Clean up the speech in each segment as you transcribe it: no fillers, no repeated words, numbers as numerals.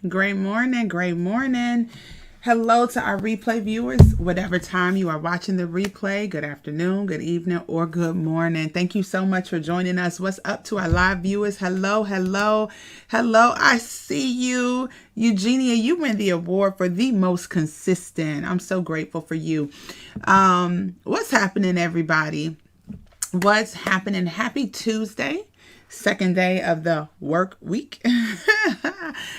Great morning. Great morning. Hello to our replay viewers, whatever time you are watching the replay. Good afternoon, good evening, or good morning. Thank you so much for joining us. What's up to our live viewers? Hello, hello, hello. I see you. Eugenia, you win the award for the most consistent. I'm so grateful for you. What's happening, everybody? What's happening? Happy Tuesday. Second day of the work week.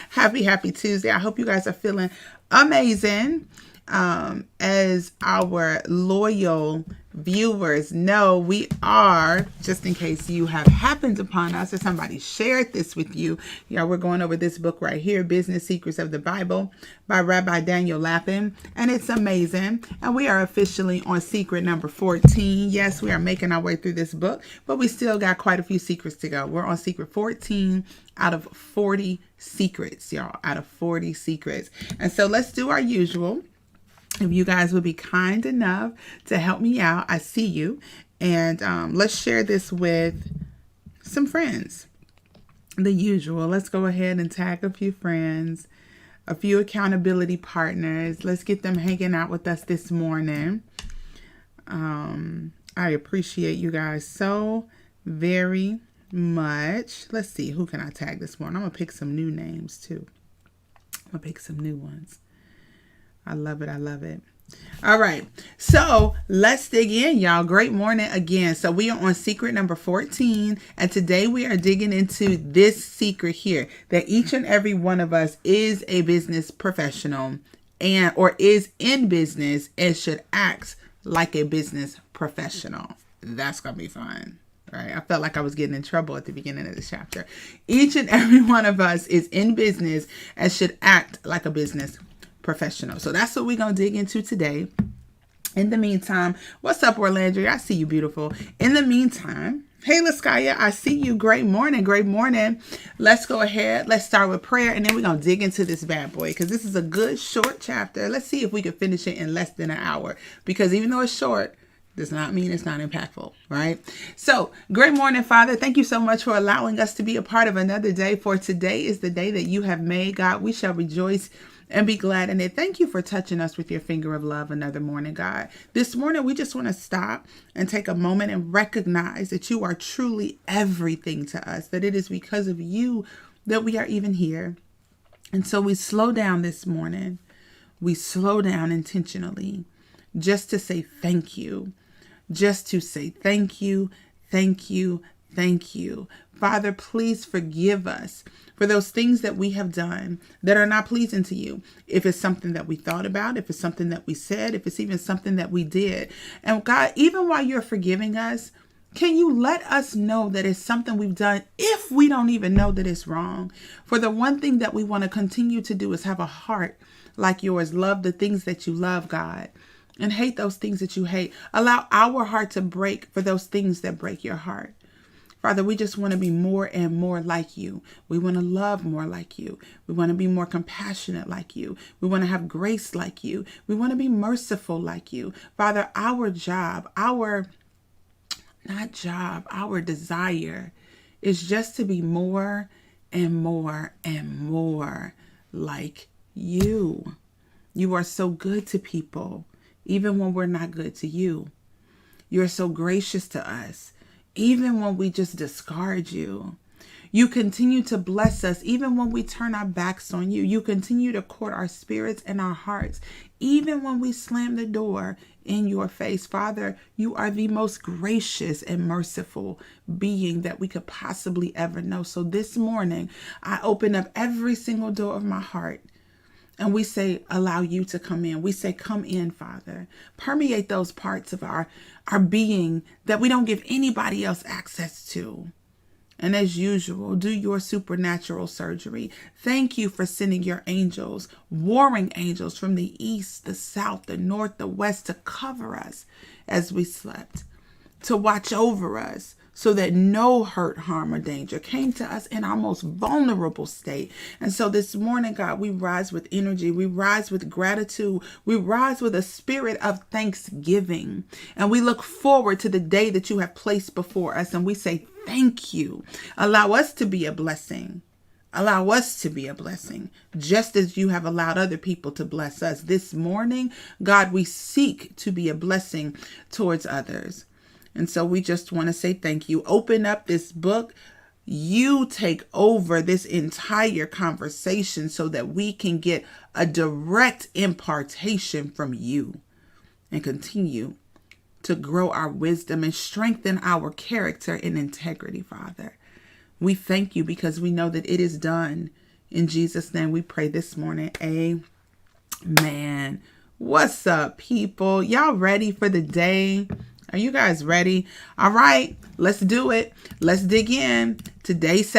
Happy Tuesday. I hope you guys are feeling amazing. As our loyal viewers know, we are, just in case you have happened upon us or somebody shared this with you, we're going over this book right here, Business Secrets of the Bible by Rabbi Daniel Lapin, and it's amazing. And we are officially on secret number 14. Yes, we are making our way through this book, but we still got quite a few secrets to go. We're on secret 14 out of 40 secrets, y'all, out of 40 secrets. And so let's do our usual. If you guys would be kind enough to help me out, I see you. And let's share this with some friends. The usual. Let's go ahead and tag a few friends, a few accountability partners. Let's get them hanging out with us this morning. I appreciate you guys so very much. Let's see. Who can I tag this morning? I'm going to pick some new names too. I'm going to pick some new ones. I love it. I love it. All right. So let's dig in, y'all. Great morning again. So we are on secret number 14. And today we are digging into this secret here, that each and every one of us is a business professional or is in business and should act like a business professional. That's going to be fun. Right. I felt like I was getting in trouble at the beginning of this chapter. Each and every one of us is in business and should act like a business professional. So that's what we're going to dig into today. In the meantime, what's up, Orlandria? I see you, beautiful. In the meantime, hey, Laskaya, I see you. Great morning. Great morning. Let's go ahead. Let's start with prayer, and then we're going to dig into this bad boy because this is a good short chapter. Let's see if we can finish it in less than an hour, because even though it's short, does not mean it's not impactful, right? So, great morning, Father. Thank you so much for allowing us to be a part of another day. For today is the day that you have made, God. We shall rejoice and be glad in it. Thank you for touching us with your finger of love another morning, God. This morning, we just want to stop and take a moment and recognize that you are truly everything to us, that it is because of you that we are even here. And so we slow down this morning. We slow down intentionally just to say thank you, just to say thank you, thank you, thank you. Father, please forgive us for those things that we have done that are not pleasing to you. If it's something that we thought about, if it's something that we said, if it's even something that we did. And God, even while you're forgiving us, can you let us know that it's something we've done if we don't even know that it's wrong? For the one thing that we want to continue to do is have a heart like yours. Love the things that you love, God, and hate those things that you hate. Allow our heart to break for those things that break your heart. Father, we just want to be more and more like you. We want to love more like you. We want to be more compassionate like you. We want to have grace like you. We want to be merciful like you. Father, our desire is just to be more and more and more like you. You are so good to people, even when we're not good to you. You're so gracious to us, even when we just discard you. You continue to bless us even when we turn our backs on you. You continue to court our spirits and our hearts, even when we slam the door in your face. Father, you are the most gracious and merciful being that we could possibly ever know. So this morning, I open up every single door of my heart. And we say, allow you to come in. We say, come in, Father. Permeate those parts of our being that we don't give anybody else access to. And as usual, do your supernatural surgery. Thank you for sending your angels, warring angels from the east, the south, the north, the west, to cover us as we slept, to watch over us, so that no hurt, harm, or danger came to us in our most vulnerable state. And so this morning, God, we rise with energy. We rise with gratitude. We rise with a spirit of thanksgiving. And we look forward to the day that you have placed before us. And we say, thank you. Allow us to be a blessing Allow us to be a blessing, just as you have allowed other people to bless us. This morning, God, we seek to be a blessing towards others. And so we just want to say thank you. Open up this book. You take over this entire conversation so that we can get a direct impartation from you and continue to grow our wisdom and strengthen our character and integrity, Father. We thank you because we know that it is done. In Jesus' name we pray this morning. Amen. What's up, people? Y'all ready for the day? Are you guys ready? All right, let's do it. Let's dig in. Today's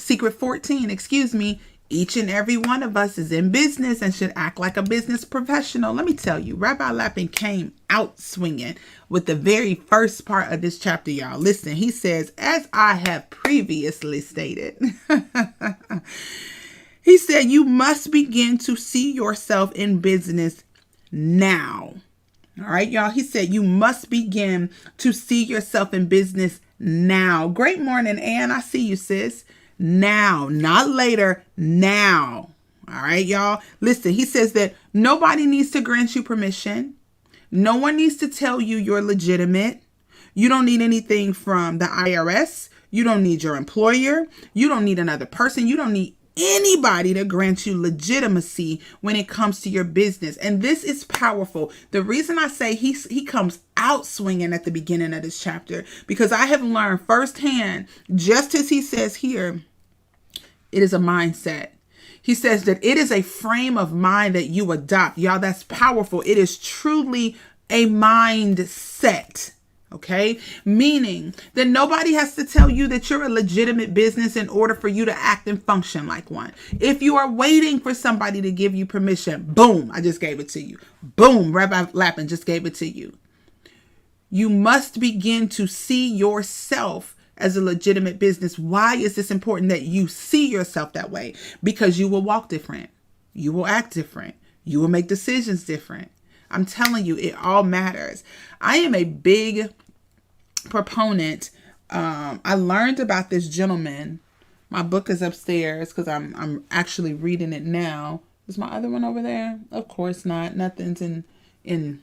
secret 14, each and every one of us is in business and should act like a business professional. Let me tell you, Rabbi Lappin came out swinging with the very first part of this chapter, y'all. Listen, he says, as I have previously stated, he said, you must begin to see yourself in business now. All right, y'all. He said, you must begin to see yourself in business now. Great morning, Ann. I see you, sis. Now, not later, now. All right, y'all. Listen, he says that nobody needs to grant you permission. No one needs to tell you you're legitimate. You don't need anything from the IRS. You don't need your employer. You don't need another person. You don't need anybody to grant you legitimacy when it comes to your business. And this is powerful. The reason I say he comes out swinging at the beginning of this chapter, because I have learned firsthand, just as he says here, it is a mindset. He says that it is a frame of mind that you adopt. Y'all, that's powerful. It is truly a mindset. Okay, meaning that nobody has to tell you that you're a legitimate business in order for you to act and function like one. If you are waiting for somebody to give you permission, boom, I just gave it to you. Boom, Rabbi Lappin just gave it to you. You must begin to see yourself as a legitimate business. Why is this important that you see yourself that way? Because you will walk different. You will act different. You will make decisions different. I'm telling you, it all matters. I am a big proponent. I learned about this gentleman. My book is upstairs because I'm actually reading it now. Is my other one over there? Of course not. Nothing's in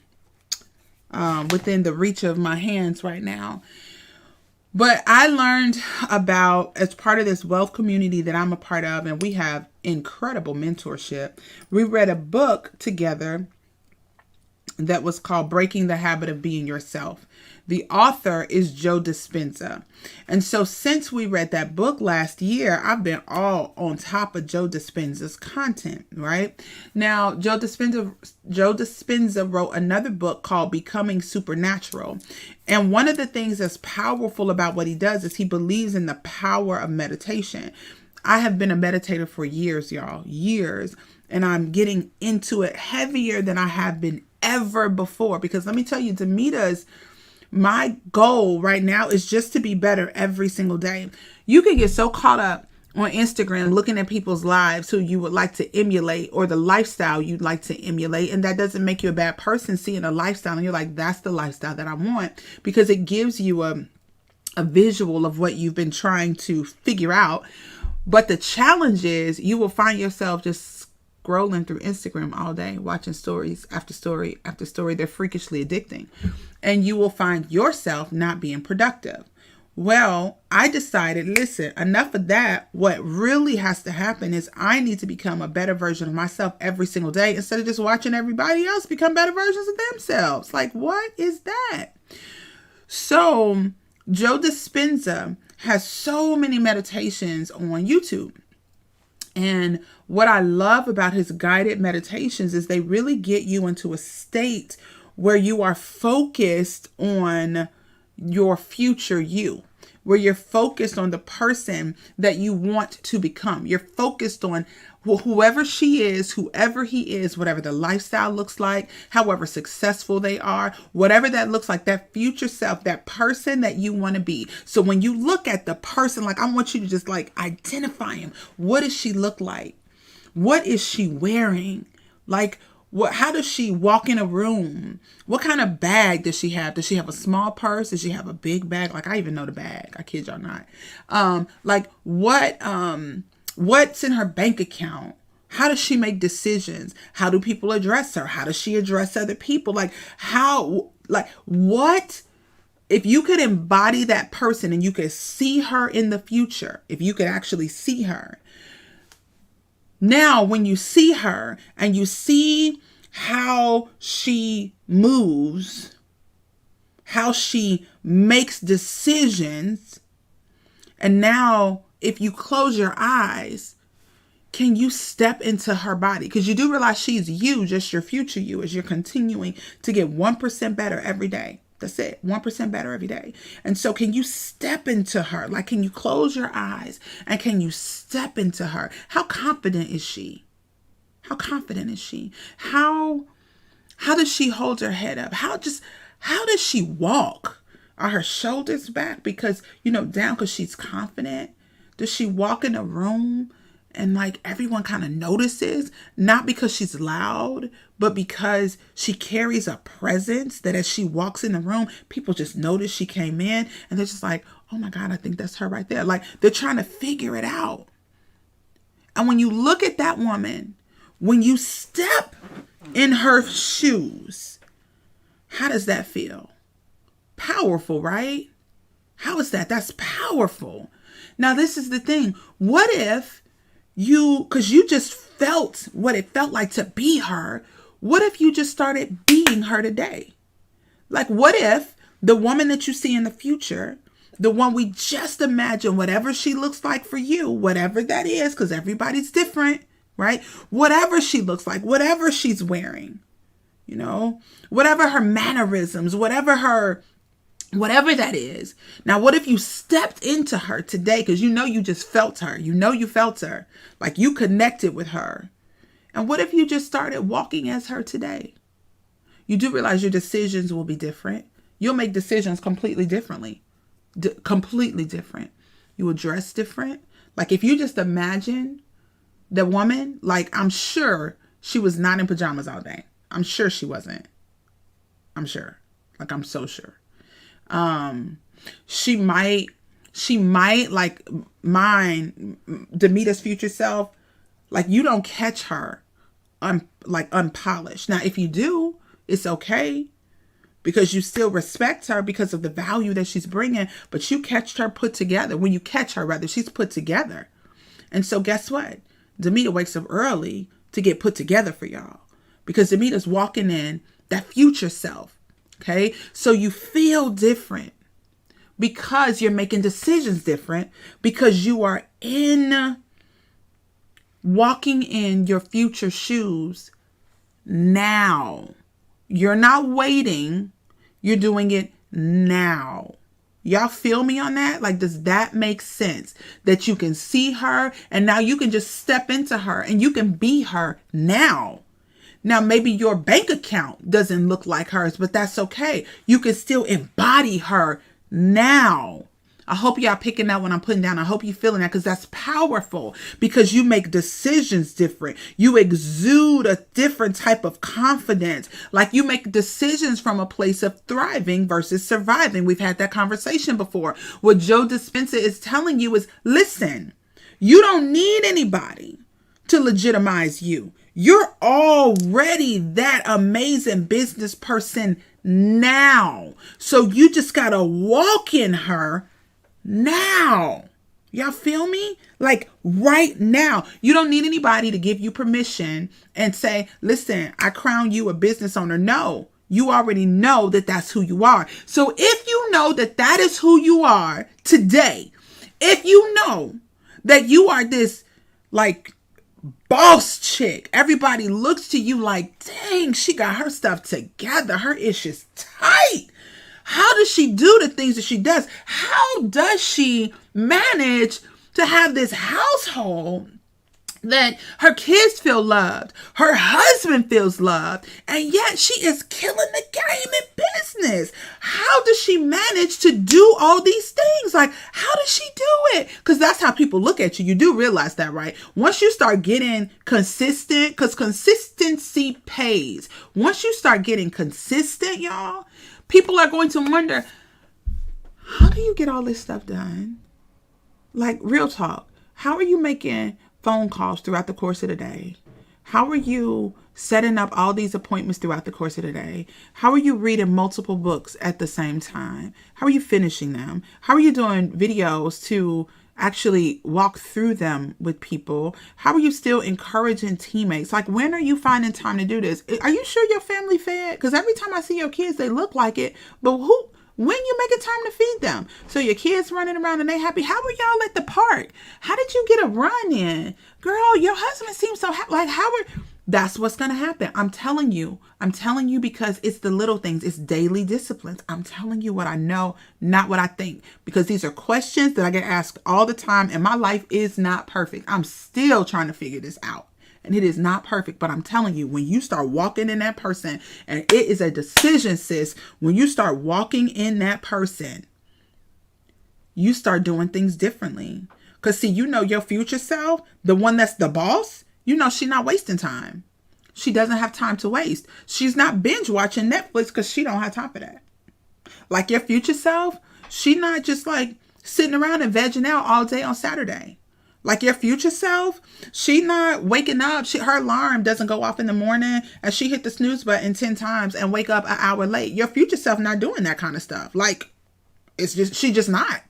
within the reach of my hands right now. But I learned about, as part of this wealth community that I'm a part of, and we have incredible mentorship. We read a book together that was called Breaking the Habit of Being Yourself. The author is Joe Dispenza. And so since we read that book last year, I've been all on top of Joe Dispenza's content, right? Now, Joe Dispenza wrote another book called Becoming Supernatural. And one of the things that's powerful about what he does is he believes in the power of meditation. I have been a meditator for years, y'all, years. And I'm getting into it heavier than I have been ever before. Because let me tell you, Demita's, my goal right now is just to be better every single day. You can get so caught up on Instagram looking at people's lives who you would like to emulate, or the lifestyle you'd like to emulate. And that doesn't make you a bad person seeing a lifestyle and you're like, that's the lifestyle that I want, because it gives you a visual of what you've been trying to figure out. But the challenge is you will find yourself just scrolling through Instagram all day, watching stories after story after story. They're freakishly addicting. And you will find yourself not being productive. Well, I decided, listen, enough of that. What really has to happen is I need to become a better version of myself every single day, instead of just watching everybody else become better versions of themselves. Like, what is that? So Joe Dispenza has so many meditations on YouTube. And what I love about his guided meditations is they really get you into a state where you are focused on your future you, where you're focused on the person that you want to become. You're focused on whoever she is, whoever he is, whatever the lifestyle looks like, however successful they are, whatever that looks like, that future self, that person that you want to be. So when you look at the person, like, I want you to just like identify him. What does she look like? What is she wearing? Like, how does she walk in a room? What kind of bag does she have? Does she have a small purse? Does she have a big bag? Like, I even know the bag. I kid y'all not. What's in her bank account? How does she make decisions? How do people address her? How does she address other people? What if you could embody that person and you could see her in the future, if you could actually see her. Now, when you see her and you see how she moves, how she makes decisions, and now if you close your eyes, can you step into her body? Because you do realize she's you, just your future you, as you're continuing to get 1% better every day. That's it. 1% better every day. And so can you step into her? Like, can you close your eyes and can you step into her? How confident is she? How confident is she? How does she hold her head up? How does she walk? Are her shoulders back because, down because she's confident? Does she walk in a room and like everyone kind of notices, not because she's loud, but because she carries a presence that as she walks in the room, people just notice she came in and they're just like, oh my God, I think that's her right there. Like they're trying to figure it out. And when you look at that woman, when you step in her shoes, how does that feel? Powerful, right? How is that? That's powerful. Now, this is the thing. What if because you just felt what it felt like to be her, what if you just started being her today? Like, what if the woman that you see in the future, the one we just imagine, whatever she looks like for you, whatever that is, because everybody's different, right? Whatever she looks like, whatever she's wearing, whatever her mannerisms, whatever that is. Now, what if you stepped into her today? Because you just felt her. You felt her. Like you connected with her. And what if you just started walking as her today? You do realize your decisions will be different. You'll make decisions completely differently. Completely different. You will dress different. Like if you just imagine the woman, like I'm sure she was not in pajamas all day. I'm sure she wasn't. I'm sure. Like I'm so sure. She might like mine, Demita's future self, like you don't catch her unpolished. Now, if you do, it's okay because you still respect her because of the value that she's bringing, but you catch her put together. When you catch her, rather, she's put together. And so guess what? Demita wakes up early to get put together for y'all because Demita's walking in that future self. Okay, so you feel different because you're making decisions different because you are walking in your future shoes now. You're not waiting. You're doing it now. Y'all feel me on that? Like, does that make sense? That you can see her and now you can just step into her and you can be her now. Now, maybe your bank account doesn't look like hers, but that's okay. You can still embody her now. I hope y'all picking that when I'm putting down. I hope you feeling that because that's powerful because you make decisions different. You exude a different type of confidence. Like you make decisions from a place of thriving versus surviving. We've had that conversation before. What Joe Dispenza is telling you is, listen, you don't need anybody to legitimize you. You're already that amazing business person now. So you just got to walk in her now. Y'all feel me? Like right now. You don't need anybody to give you permission and say, listen, I crown you a business owner. No, you already know that that's who you are. So if you know that that is who you are today, if you know that you are this like boss chick, everybody looks to you like, dang, she got her stuff together. Her ish is tight. How does she do the things that she does? How does she manage to have this household that her kids feel loved, her husband feels loved, and yet she is killing the game in business? How does she manage to do all these things? Like, how does she do it? Because that's how people look at you. You do realize that, right? Once you start getting consistent, because consistency pays. Once you start getting consistent, y'all, people are going to wonder, how do you get all this stuff done? Like, real talk. How are you making phone calls throughout the course of the day? How are you setting up all these appointments throughout the course of the day? How are you reading multiple books at the same time? How are you finishing them? How are you doing videos to actually walk through them with people? How are you still encouraging teammates? Like, when are you finding time to do this? Are you sure your family fed? Because every time I see your kids, they look like it. But when you making time to feed them? So your kids running around and they happy. How were y'all at the park? How did you get a run in? Girl, your husband seems so happy. Like, that's what's going to happen. I'm telling you because it's the little things. It's daily disciplines. I'm telling you what I know, not what I think, because these are questions that I get asked all the time, and my life is not perfect. I'm still trying to figure this out, and it is not perfect. But I'm telling you, when you start walking in that person, and it is a decision, sis, when you start walking in that person, you start doing things differently. Because see, your future self, the one that's the boss, she's not wasting time. She doesn't have time to waste. She's not binge watching Netflix because she don't have time for that. Like your future self, she not just like sitting around and vegging out all day on Saturday. Like your future self, she not waking up. Her alarm doesn't go off in the morning and she hit the snooze button 10 times and wake up an hour late. Your future self not doing that kind of stuff. Like, she just not.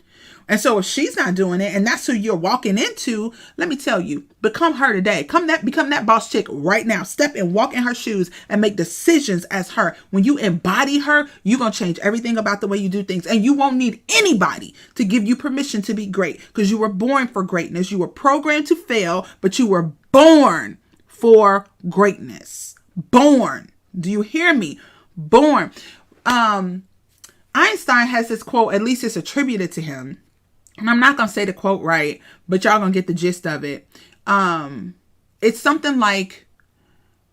And so if she's not doing it and that's who you're walking into, let me tell you, become her today. Become that boss chick right now. Step and walk in her shoes and make decisions as her. When you embody her, you're going to change everything about the way you do things. And you won't need anybody to give you permission to be great, because you were born for greatness. You were programmed to fail, but you were born for greatness. Born. Do you hear me? Born. Einstein has this quote, at least it's attributed to him. And I'm not going to say the quote right, but y'all going to get the gist of it. It's something like,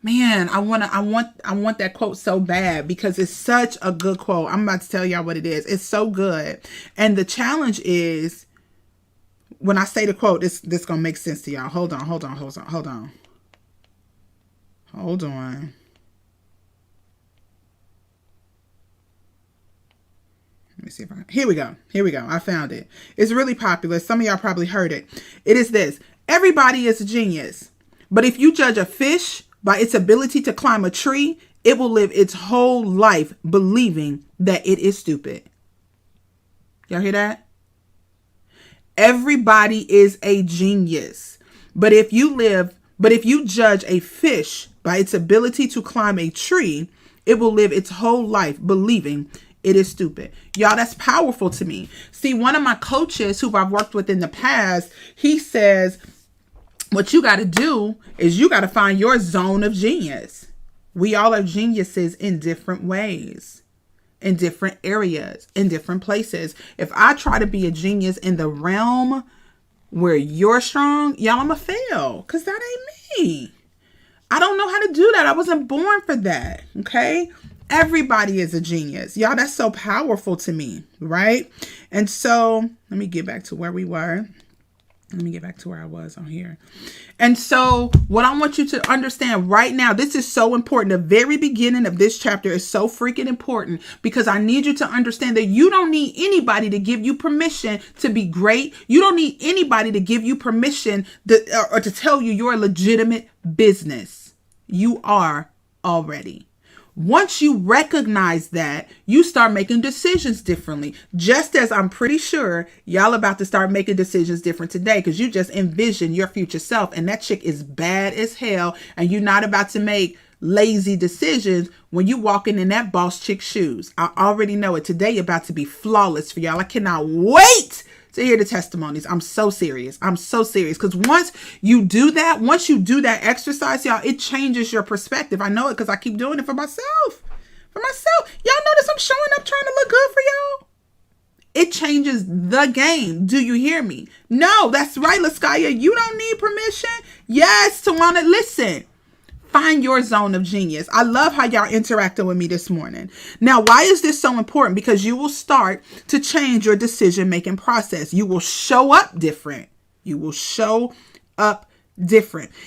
man, I want that quote so bad because it's such a good quote. I'm about to tell y'all what it is. It's so good. And the challenge is, when I say the quote, this going to make sense to y'all. Hold on. Let me see if here we go. I found it. It's really popular. Some of y'all probably heard it. It is this. Everybody is a genius. But if you judge a fish by its ability to climb a tree, it will live its whole life believing that it is stupid. Y'all hear that? Everybody is a genius. But if you judge a fish by its ability to climb a tree, it will live its whole life believing it is stupid. Y'all, that's powerful to me. See, one of my coaches who I've worked with in the past, he says, what you got to do is you got to find your zone of genius. We all are geniuses in different ways, in different areas, in different places. If I try to be a genius in the realm where you're strong, y'all, I'm going to fail because that ain't me. I don't know how to do that. I wasn't born for that. Okay. Everybody is a genius. Y'all, that's so powerful to me, right? And so let me get back to where we were. Let me get back to where I was on here. And so what I want you to understand right now, this is so important. The very beginning of this chapter is so freaking important because I need you to understand that you don't need anybody to give you permission to be great. You don't need anybody to give you permission or to tell you you're a legitimate business. You are already. Once you recognize that, you start making decisions differently. Just as I'm pretty sure y'all about to start making decisions different today because you just envision your future self and that chick is bad as hell and you're not about to make lazy decisions when you walking in that boss chick shoes. I already know it. Today about to be flawless for y'all. I cannot wait to hear the testimonies. I'm so serious. Because once you do that exercise, y'all, it changes your perspective. I know it because I keep doing it for myself. Y'all notice I'm showing up trying to look good for y'all? It changes the game. Do you hear me? No, that's right, Laskaya. You don't need permission. Yes, Tawana, listen. Find your zone of genius. I love how y'all interacted with me this morning. Now, why is this so important? Because you will start to change your decision-making process. You will show up different.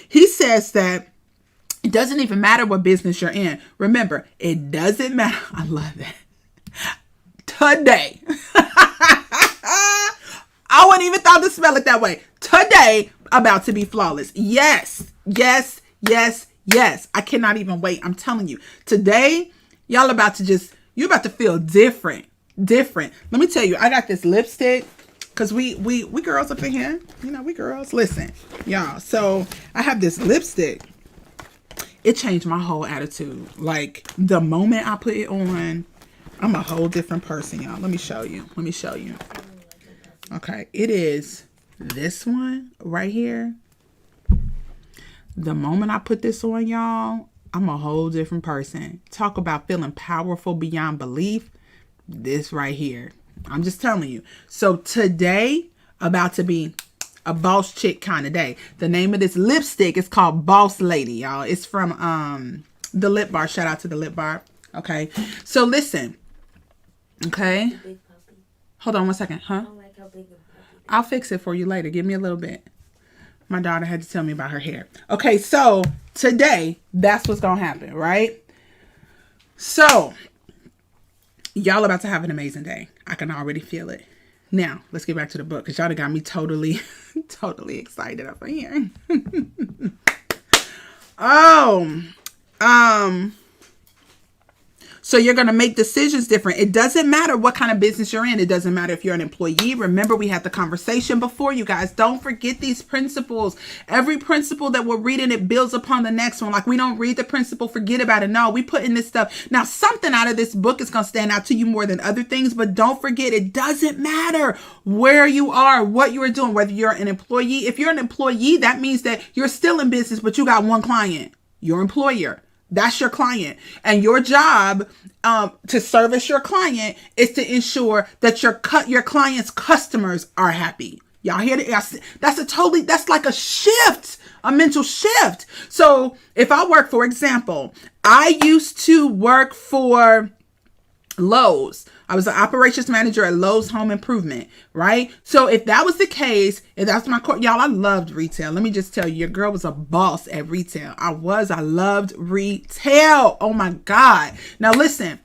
He says that it doesn't even matter what business you're in. Remember, it doesn't matter. I love that. Today. I wouldn't even thought to spell it that way. Today, about to be flawless. Yes, yes, yes, yes. I cannot even wait. I'm telling you. Today, y'all about to just, you're about to feel different. Different. Let me tell you, I got this lipstick. Because we girls up in here. You know, we girls. Listen, y'all. So, I have this lipstick. It changed my whole attitude. Like, the moment I put it on, I'm a whole different person, y'all. Let me show you. Let me show you. Okay. It is this one right here. The moment I put this on, y'all, I'm a whole different person. Talk about feeling powerful beyond belief. This right here. I'm just telling you. So today, about to be a boss chick kind of day. The name of this lipstick is called Boss Lady, y'all. It's from the Lip Bar. Shout out to the Lip Bar. Okay. So listen. Okay. Hold on one second. Huh? I'll fix it for you later. Give me a little bit. My daughter had to tell me about her hair. Okay, so today, that's what's going to happen, right? So, y'all about to have an amazing day. I can already feel it. Now, let's get back to the book because y'all got me totally excited up in here. So you're going to make decisions different. It doesn't matter what kind of business you're in. It doesn't matter if you're an employee. Remember, we had the conversation before, you guys. Don't forget these principles. Every principle that we're reading, it builds upon the next one. Like, we don't read the principle, forget about it. No, we put in this stuff. Now, something out of this book is going to stand out to you more than other things. But don't forget, it doesn't matter where you are, what you are doing, whether you're an employee. If you're an employee, that means that you're still in business, but you got one client, your employer. That's your client. And your job to service your client is to ensure that your client's customers are happy. Y'all hear that? That's like a shift, a mental shift. So if I work, for example, I used to work for Lowe's. I was an operations manager at Lowe's Home Improvement, right? So if that was the case, if that's my core, y'all, I loved retail. Let me just tell you, your girl was a boss at retail. I loved retail. Oh my God. Now listen,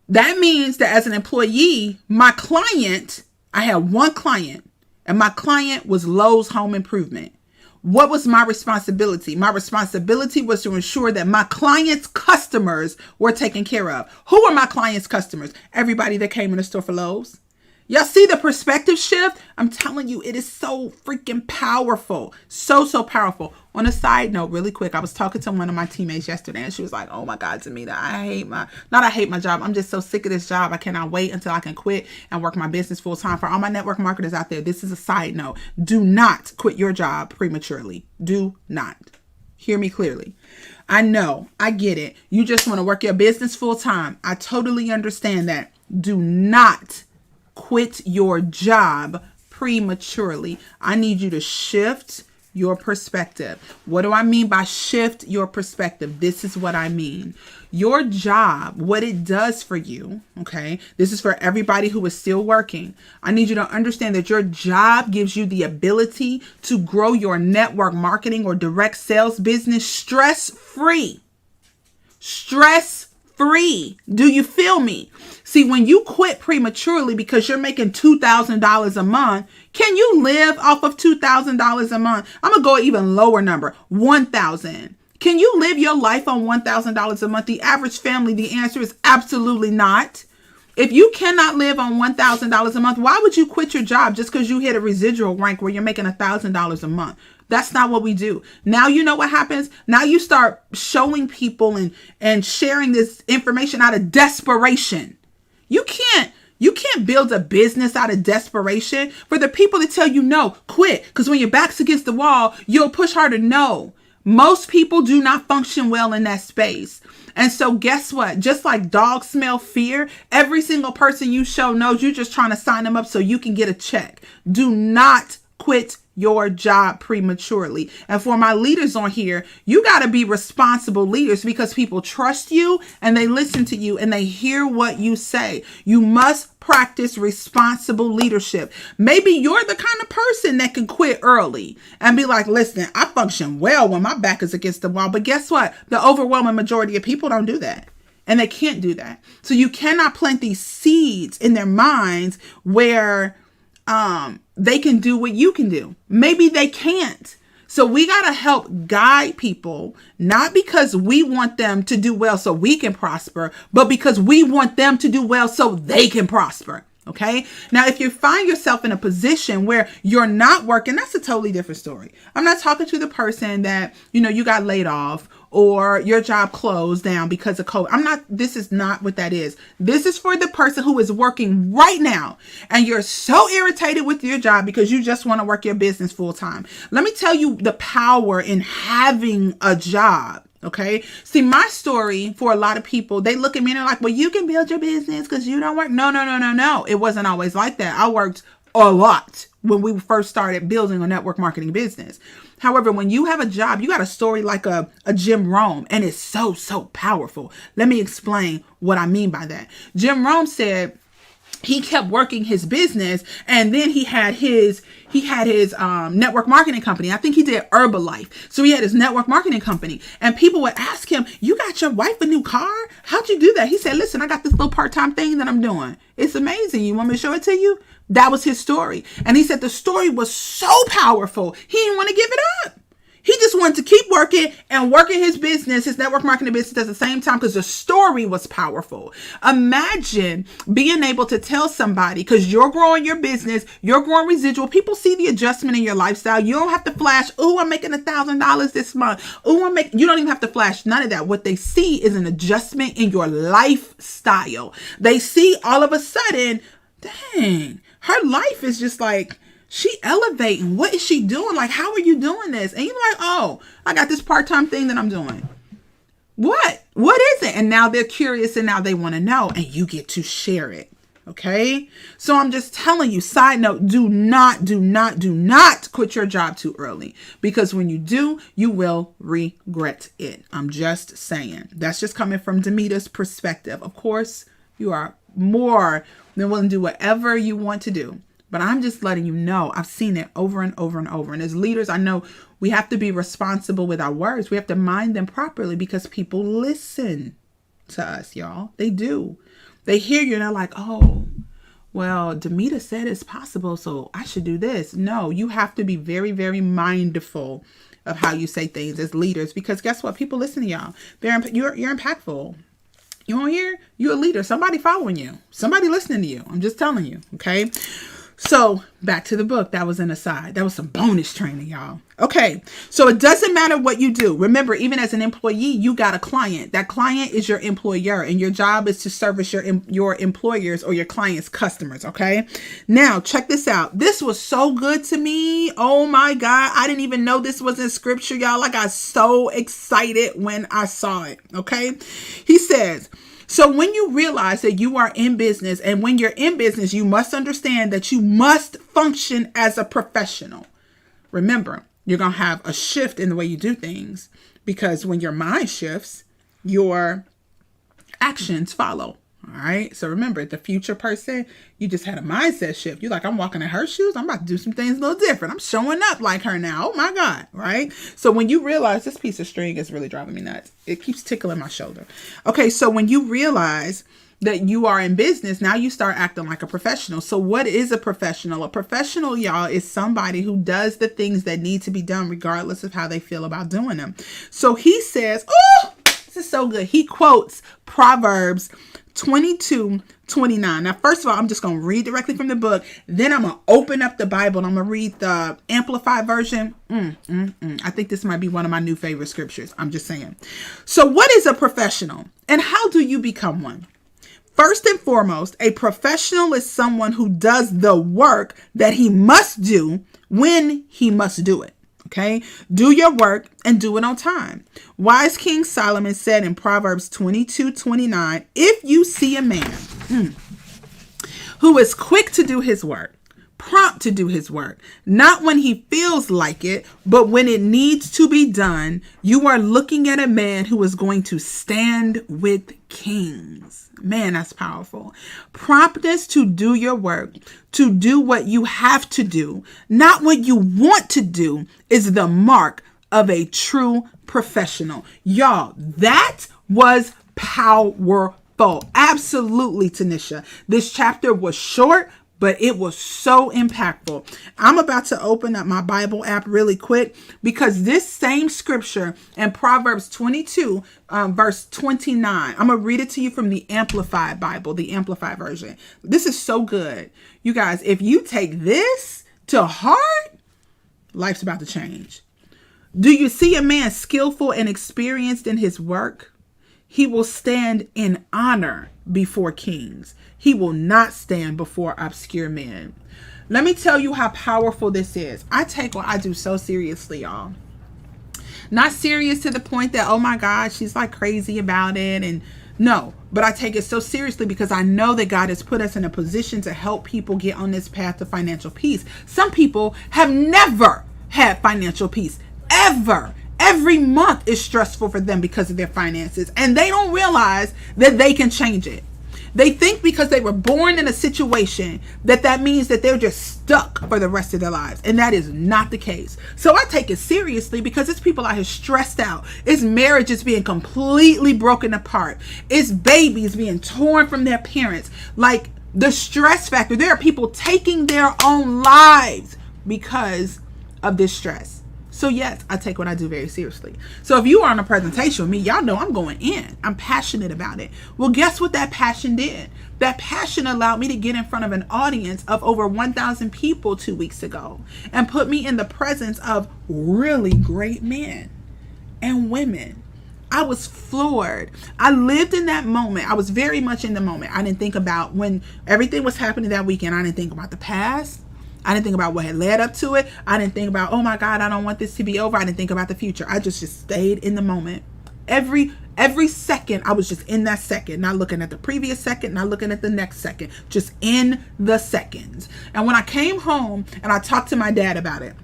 that means that as an employee, my client, I had one client, and my client was Lowe's Home Improvement. What was my responsibility? My responsibility was to ensure that my clients' customers were taken care of. Who are my clients' customers? Everybody that came in the store for Lowe's. Y'all see the perspective shift? I'm telling you, it is so freaking powerful. So powerful. On a side note, really quick, I was talking to one of my teammates yesterday, and she was like, oh my God, Tamita, I hate my job. I'm just so sick of this job. I cannot wait until I can quit and work my business full time. For all my network marketers out there, this is a side note. Do not quit your job prematurely. Do not. Hear me clearly. I know, I get it. You just want to work your business full time. I totally understand that. Do not quit your job prematurely. I need you to shift your perspective. What do I mean by shift your perspective? This is what I mean. Your job, what it does for you, okay? This is for everybody who is still working. I need you to understand that your job gives you the ability to grow your network marketing or direct sales business stress-free. Stress-free. Do you feel me? See, when you quit prematurely because you're making $2,000 a month, can you live off of $2,000 a month? I'm going to go an even lower number, $1,000. Can you live your life on $1,000 a month? The average family, the answer is absolutely not. If you cannot live on $1,000 a month, why would you quit your job just because you hit a residual rank where you're making $1,000 a month? That's not what we do. Now you know what happens? Now you start showing people and sharing this information out of desperation. You can't build a business out of desperation. For the people that tell you no, quit. Because when your back's against the wall, you'll push harder. No. Most people do not function well in that space. And so guess what? Just like dogs smell fear, every single person you show knows you're just trying to sign them up so you can get a check. Do not quit your job prematurely. And for my leaders on here, you got to be responsible leaders because people trust you and they listen to you and they hear what you say. You must practice responsible leadership. Maybe you're the kind of person that can quit early and be like, listen, I function well when my back is against the wall. But guess what? The overwhelming majority of people don't do that. And they can't do that. So you cannot plant these seeds in their minds where they can do what you can do. Maybe they can't. So we got to help guide people, not because we want them to do well so we can prosper, but because we want them to do well so they can prosper. Okay. Now, if you find yourself in a position where you're not working, that's a totally different story. I'm not talking to the person that, you got laid off or your job closed down because of COVID. This is not what that is. This is for the person who is working right now and you're so irritated with your job because you just want to work your business full time. Let me tell you the power in having a job. Okay. See, my story for a lot of people, they look at me and they're like, well, you can build your business because you don't work. No. It wasn't always like that. I worked a lot when we first started building a network marketing business. However, when you have a job, you got a story like a Jim Rohn, and it's so powerful. Let me explain what I mean by that. Jim Rohn said he kept working his business, and then he had his network marketing company. I think he did Herbalife. So he had his network marketing company, and people would ask him, you got your wife a new car? How'd you do that? He said, listen, I got this little part-time thing that I'm doing. It's amazing. You want me to show it to you? That was his story. And he said the story was so powerful. He didn't want to give it up. He just wanted to keep working and working his business, his network marketing business at the same time because the story was powerful. Imagine being able to tell somebody, because you're growing your business, you're growing residual. People see the adjustment in your lifestyle. You don't have to flash, oh, I'm making $1,000 this month. Oh, you don't even have to flash none of that. What they see is an adjustment in your lifestyle. They see all of a sudden, dang, her life is just like, she elevating. What is she doing? Like, how are you doing this? And you're like, oh, I got this part-time thing that I'm doing. What is it? And now they're curious and now they want to know, and you get to share it. Okay. So I'm just telling you, side note, do not quit your job too early, because when you do, you will regret it. I'm just saying. That's just coming from Demita's perspective. Of course, you are more than willing to do whatever you want to do. But I'm just letting you know, I've seen it over and over and over. And as leaders, I know we have to be responsible with our words. We have to mind them properly because people listen to us, y'all. They do. They hear you and they're like, oh, well, Demita said it's possible, so I should do this. No, you have to be very, very mindful of how you say things as leaders, because guess what? People listen to y'all. You're impactful. You on here? You're a leader. Somebody following you. Somebody listening to you. I'm just telling you. Okay. So back to the book. That was an aside. That was some bonus training, y'all. Okay. So it doesn't matter what you do. Remember, even as an employee, you got a client. That client is your employer, and your job is to service your employers or your clients' customers. Okay. Now check this out. This was so good to me. Oh my God. I didn't even know this was in scripture, y'all. I got so excited when I saw it. Okay. He says, so when you realize that you are in business, and when you're in business, you must understand that you must function as a professional. Remember, you're going to have a shift in the way you do things, because when your mind shifts, your actions follow. All right. So remember, the future person, you just had a mindset shift. You're like, I'm walking in her shoes. I'm about to do some things a little different. I'm showing up like her now. Oh my God. Right. So when you realize, this piece of string is really driving me nuts. It keeps tickling my shoulder. Okay. So when you realize that you are in business, now you start acting like a professional. So what is a professional? A professional, y'all, is somebody who does the things that need to be done regardless of how they feel about doing them. So he says, oh, this is so good. He quotes Proverbs 22:29. Now, first of all, I'm just going to read directly from the book. Then I'm going to open up the Bible and I'm going to read the Amplified version. I think this might be one of my new favorite scriptures. I'm just saying. So what is a professional, and how do you become one? First and foremost, a professional is someone who does the work that he must do when he must do it. Okay, do your work and do it on time. Wise King Solomon said in Proverbs 22:29, if you see a man who is quick to do his work, prompt to do his work, not when he feels like it, but when it needs to be done, you are looking at a man who is going to stand with kings. Man, that's powerful. Promptness to do your work, to do what you have to do, not what you want to do, is the mark of a true professional. Y'all, that was powerful. Absolutely, Tanisha. This chapter was short, but it was so impactful. I'm about to open up my Bible app really quick because this same scripture in Proverbs 22, verse 29, I'm going to read it to you from the Amplified Bible, the Amplified version. This is so good. You guys, if you take this to heart, life's about to change. Do you see a man skillful and experienced in his work? He will stand in honor before kings. He will not stand before obscure men. Let me tell you how powerful this is. I take what I do so seriously, y'all. Not serious to the point that, oh my God, she's like crazy about it. And no, but I take it so seriously because I know that God has put us in a position to help people get on this path to financial peace. Some people have never had financial peace, ever. Every month is stressful for them because of their finances, and they don't realize that they can change it. They think because they were born in a situation that means that they're just stuck for the rest of their lives, and that is not the case. So I take it seriously because it's people out here stressed out. It's marriages being completely broken apart. It's babies being torn from their parents. Like the stress factor, there are people taking their own lives because of this stress. So yes, I take what I do very seriously. So if you are on a presentation with me, y'all know I'm going in. I'm passionate about it. Well, guess what that passion did? That passion allowed me to get in front of an audience of over 1,000 people 2 weeks ago and put me in the presence of really great men and women. I was floored. I lived in that moment. I was very much in the moment. I didn't think about when everything was happening that weekend. I didn't think about the past. I didn't think about what had led up to it. I didn't think about, oh my God, I don't want this to be over. I didn't think about the future. I just stayed in the moment. Every second, I was just in that second, not looking at the previous second, not looking at the next second, just in the seconds. And when I came home and I talked to my dad about it,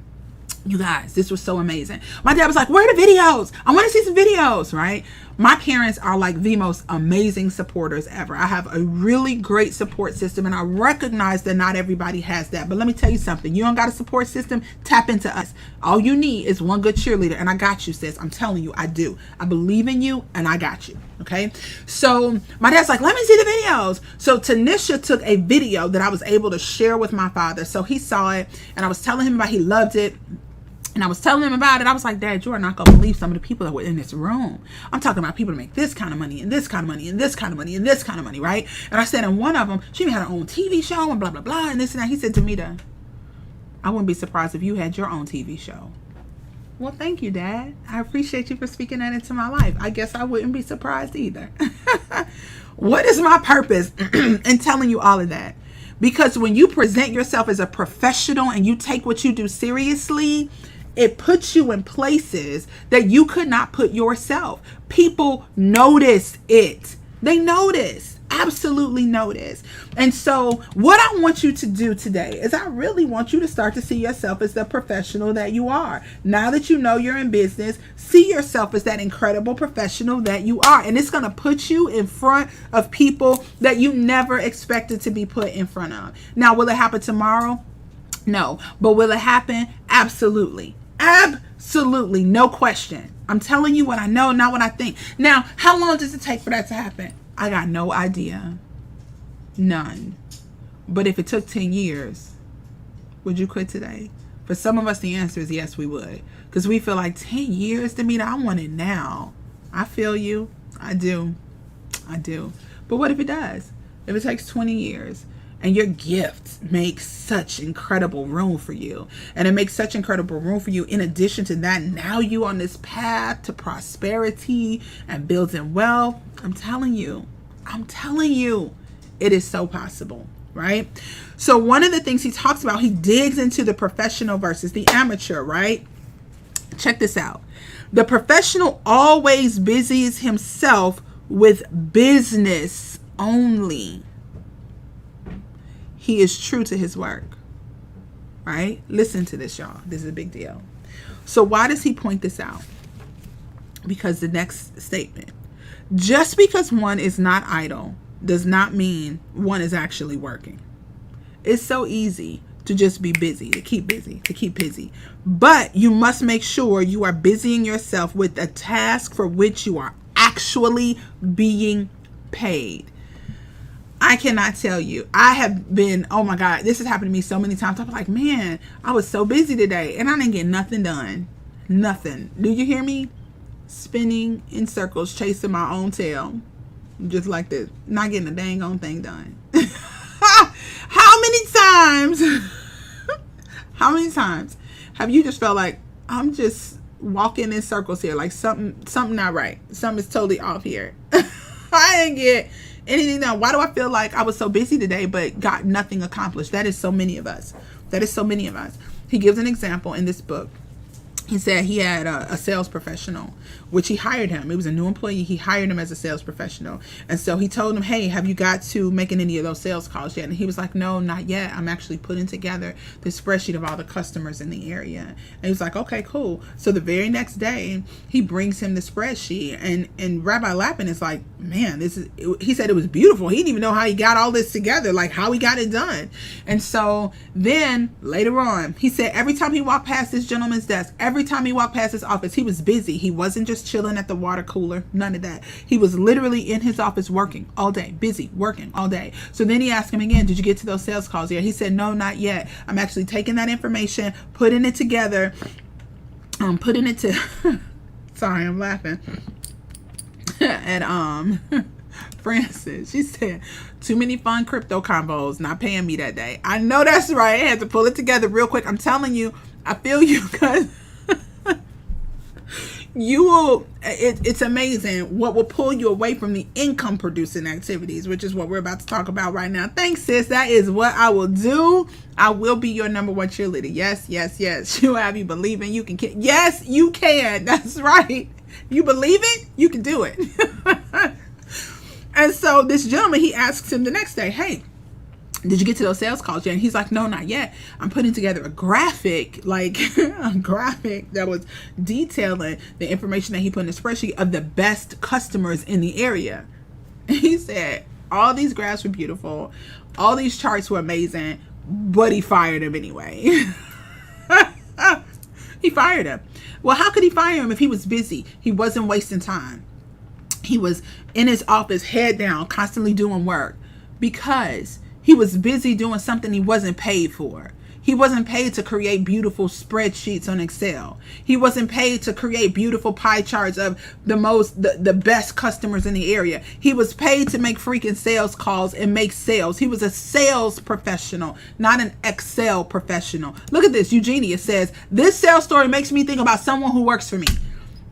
you guys, this was so amazing. My dad was like, where are the videos? I want to see some videos, right? My parents are like the most amazing supporters ever. I have a really great support system, and I recognize that not everybody has that. But let me tell you something. You don't got a support system? Tap into us. All you need is one good cheerleader, and I got you, sis. I'm telling you, I do. I believe in you, and I got you. Okay? So my dad's like, let me see the videos. So Tanisha took a video that I was able to share with my father. So he saw it, and I was telling him about he loved it. And I was telling him about it. I was like, Dad, you are not going to believe some of the people that were in this room. I'm talking about people to make this kind of money and this kind of money and this kind of money and this kind of money, right? And I said, and one of them, she even had her own TV show and blah, blah, blah, and this and that. He said to me, I wouldn't be surprised if you had your own TV show. Well, thank you, Dad. I appreciate you for speaking that into my life. I guess I wouldn't be surprised either. What is my purpose in telling you all of that? Because when you present yourself as a professional and you take what you do seriously, it puts you in places that you could not put yourself. People notice it. They notice. Absolutely notice. And so what I want you to do today is I really want you to start to see yourself as the professional that you are. Now that you know you're in business, see yourself as that incredible professional that you are. And it's going to put you in front of people that you never expected to be put in front of. Now, will it happen tomorrow? No. But will it happen? Absolutely. Absolutely. No question. I'm telling you what I know, not what I think. Now, how long does it take for that to happen? I got no idea. None. But if it took 10 years, would you quit today? For some of us, the answer is yes, we would. Because we feel like 10 years, Demeter, I want it now. I feel you. I do. I do. But what if it does? If it takes 20 years? And your gift makes such incredible room for you. And it makes such incredible room for you. In addition to that, now you on this path to prosperity and building wealth. I'm telling you, it is so possible, right? So one of the things he talks about, he digs into the professional versus the amateur, right? Check this out. The professional always busies himself with business only. He is true to his work, right? Listen to this, y'all. This is a big deal. So why does he point this out? Because the next statement, just because one is not idle does not mean one is actually working. It's so easy to just be busy, to keep busy. But you must make sure you are busying yourself with a task for which you are actually being paid. I cannot tell you. I have been, oh my God, this has happened to me so many times. I'm like, man, I was so busy today and I didn't get nothing done. Nothing. Do you hear me? Spinning in circles, chasing my own tail. Just like this. Not getting a dang on thing done. How many times have you just felt like I'm just walking in circles here, like something not right, something is totally off here? I didn't get anything done. Why do I feel like I was so busy today but got nothing accomplished? That is so many of us. He gives an example in this book. He said he had a sales professional, which he hired him. It was a new employee. He hired him as a sales professional. And so he told him, hey, have you got to making any of those sales calls yet? And he was like, no, not yet. I'm actually putting together the spreadsheet of all the customers in the area. And he was like, okay, cool. So the very next day, he brings him the spreadsheet. And Rabbi Lappin is like, man, he said it was beautiful. He didn't even know how he got all this together, like how he got it done. And so then later on, he said every time he walked past this gentleman's desk, every time he walked past his office, he was busy. He wasn't just chilling at the water cooler. None of that. He was literally in his office working all day, busy, working all day. So then he asked him again, did you get to those sales calls yet? He said, no, not yet. I'm actually taking that information, putting it together, sorry, I'm laughing. And Francis, she said, too many fun crypto combos, not paying me that day. I know that's right. I had to pull it together real quick. I'm telling you, I feel you, because it's amazing what will pull you away from the income producing activities, which is what we're about to talk about right now. Thanks, sis. That is what I will do. I will be your number one cheerleader. Yes, yes, yes. She'll have you believing you can. Yes, you can. That's right. You believe it, you can do it. And so this gentleman, he asks him the next day, hey, did you get to those sales calls yet? And he's like, no, not yet. I'm putting together a graphic, like a graphic that was detailing the information that he put in the spreadsheet of the best customers in the area. And he said, all these graphs were beautiful. All these charts were amazing, but he fired him anyway. He fired him. Well, how could he fire him if he was busy? He wasn't wasting time. He was in his office, head down, constantly doing work, because he was busy doing something he wasn't paid for. He wasn't paid to create beautiful spreadsheets on Excel. He wasn't paid to create beautiful pie charts of the best customers in the area. He was paid to make freaking sales calls and make sales. He was a sales professional, not an Excel professional. Look at this. Eugenia says, this sales story makes me think about someone who works for me.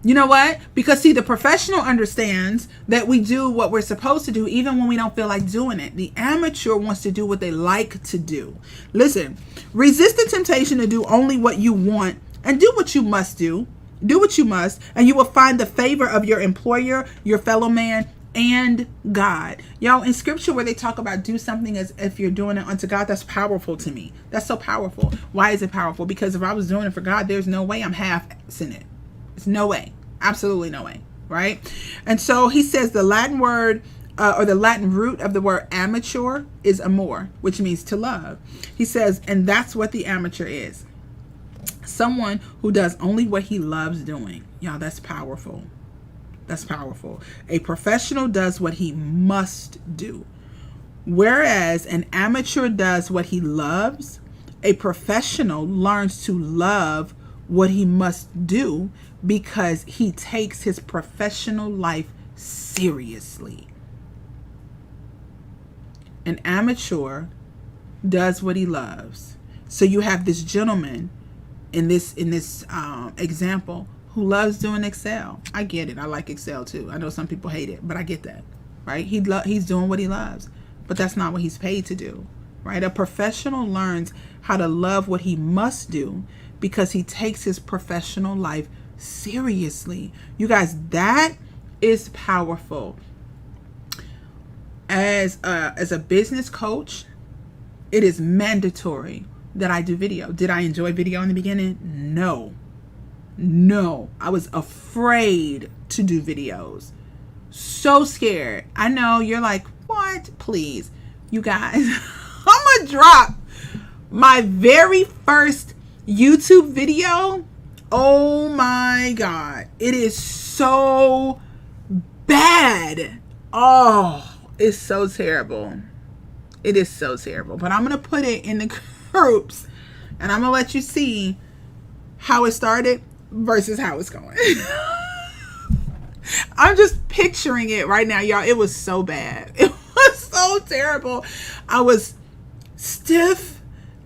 You know what? Because see, the professional understands that we do what we're supposed to do even when we don't feel like doing it. The amateur wants to do what they like to do. Listen, resist the temptation to do only what you want and do what you must do. Do what you must, and you will find the favor of your employer, your fellow man, and God. Y'all, in scripture where they talk about do something as if you're doing it unto God, that's powerful to me. That's so powerful. Why is it powerful? Because if I was doing it for God, there's no way I'm half-assing it. It's no way. Absolutely no way. Right? And so he says the Latin word or the Latin root of the word amateur is amor, which means to love. He says, and that's what the amateur is. Someone who does only what he loves doing. Y'all, that's powerful. That's powerful. A professional does what he must do. Whereas an amateur does what he loves, a professional learns to love what he must do because he takes his professional life seriously. An amateur does what he loves. So you have this gentleman in this example who loves doing Excel. I get it. I like Excel too. I know some people hate it, but I get that, right? He's doing what he loves, but that's not what he's paid to do, right? A professional learns how to love what he must do because he takes his professional life seriously. You guys, that is powerful. As a business coach, it is mandatory that I do video. Did I enjoy video in the beginning? No. I was afraid to do videos. So scared. I know you're like, what? Please, you guys, I'm gonna drop my very first YouTube video. Oh my God. It is so bad. Oh, it's so terrible. It is so terrible. But I'm going to put it in the groups and I'm going to let you see how it started versus how it's going. I'm just picturing it right now, y'all. It was so bad. It was so terrible. I was stiff.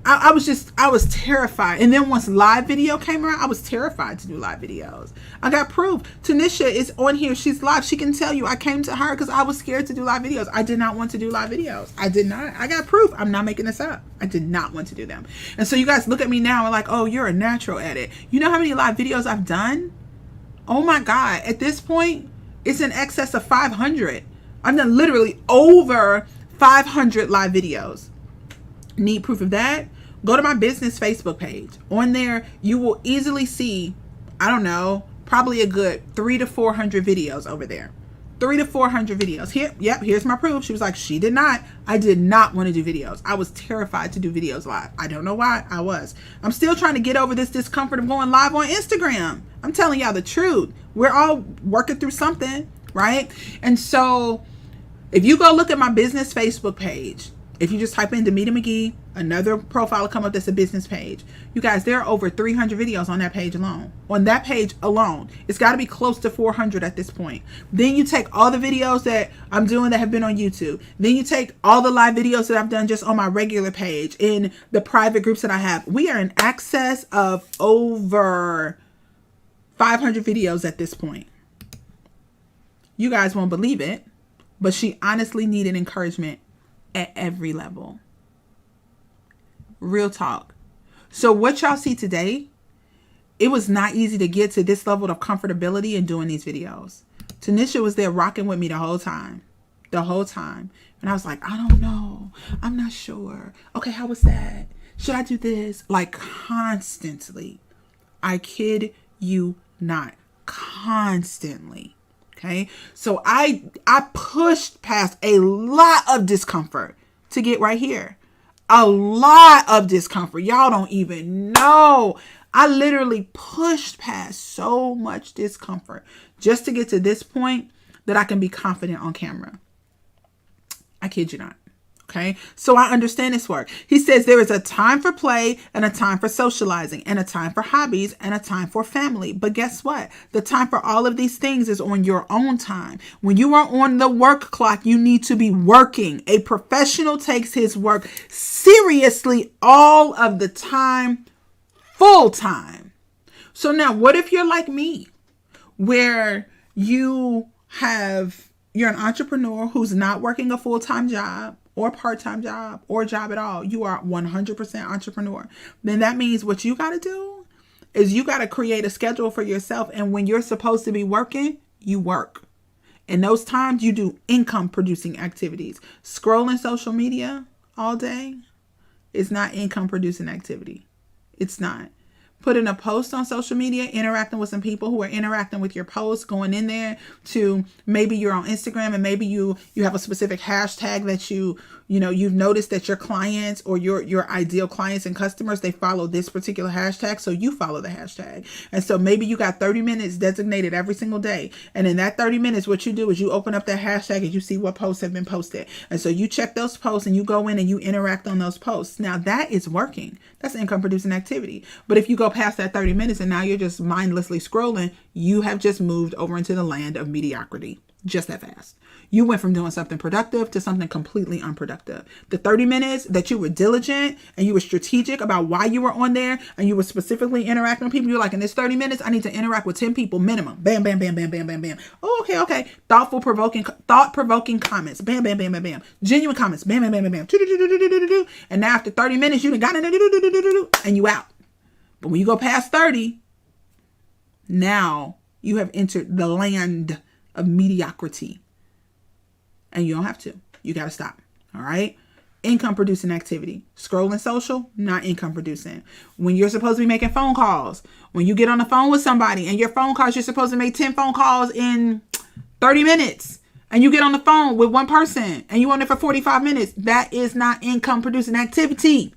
I was terrified. And then once live video came around, I was terrified to do live videos. I got proof. Tanisha is on here. She's live. She can tell you I came to her because I was scared to do live videos. I did not want to do live videos. I did not. I got proof. I'm not making this up. I did not want to do them. And so you guys look at me now and like, oh, you're a natural at it. You know how many live videos I've done? Oh my God. At this point, it's in excess of 500. I've done literally over 500 live videos. Need proof of that? Go to my business Facebook page. On there, you will easily see, I don't know, probably a good 300 to 400 videos over there. 300 to 400 videos. Here, yep, here's my proof. She was like, she did not. I did not want to do videos. I was terrified to do videos live. I don't know why. I was. I'm still trying to get over this discomfort of going live on Instagram. I'm telling y'all the truth. We're all working through something, right? And so if you go look at my business Facebook page, if you just type in Demita McGee, another profile will come up that's a business page. You guys, there are over 300 videos on that page alone. On that page alone, it's got to be close to 400 at this point. Then you take all the videos that I'm doing that have been on YouTube. Then you take all the live videos that I've done just on my regular page in the private groups that I have. We are in excess of over 500 videos at this point. You guys won't believe it, but she honestly needed encouragement at every level. Real talk. So what y'all see today, it was not easy to get to this level of comfortability in doing these videos. Tanisha was there rocking with me the whole time. And I was like, I don't know. I'm not sure. Okay, how was that? Should I do this? Like constantly. I kid you not. Constantly. Okay, so I pushed past a lot of discomfort to get right here. A lot of discomfort. Y'all don't even know. I literally pushed past so much discomfort just to get to this point that I can be confident on camera. I kid you not. Okay, so I understand this work. He says there is a time for play and a time for socializing and a time for hobbies and a time for family. But guess what? The time for all of these things is on your own time. When you are on the work clock, you need to be working. A professional takes his work seriously all of the time, full time. So now what if you're like me, where you're an entrepreneur who's not working a full-time job, or part-time job, or job at all. You are 100% entrepreneur. Then that means what you got to do is you got to create a schedule for yourself. And when you're supposed to be working, you work. In those times, you do income producing activities. Scrolling social media all day is not income producing activity. It's not. Putting a post on social media, interacting with some people who are interacting with your post, going in there to maybe you're on Instagram and maybe you have a specific hashtag that you've noticed that your clients or your ideal clients and customers, they follow this particular hashtag. So you follow the hashtag. And so maybe you got 30 minutes designated every single day. And in that 30 minutes, what you do is you open up that hashtag and you see what posts have been posted. And so you check those posts and you go in and you interact on those posts. Now that is working. That's income producing activity. But if you go past that 30 minutes and now you're just mindlessly scrolling, you have just moved over into the land of mediocrity. Just that fast. You went from doing something productive to something completely unproductive. The 30 minutes that you were diligent and you were strategic about why you were on there and you were specifically interacting with people, you're like, in this 30 minutes, I need to interact with 10 people minimum. Bam, bam, bam, bam, bam, bam, bam. Oh, okay. Thought-provoking comments. Bam, bam, bam, bam, bam. Genuine comments. Bam, bam, bam, bam, bam. And now after 30 minutes, you done got it and you out. But when you go past 30, now you have entered the land of mediocrity. And you don't have to. You got to stop. All right. Income producing activity. Scrolling social, not income producing. When you're supposed to be making phone calls, when you get on the phone with somebody and your phone calls, you're supposed to make 10 phone calls in 30 minutes. And you get on the phone with one person and you on there for 45 minutes. That is not income producing activity.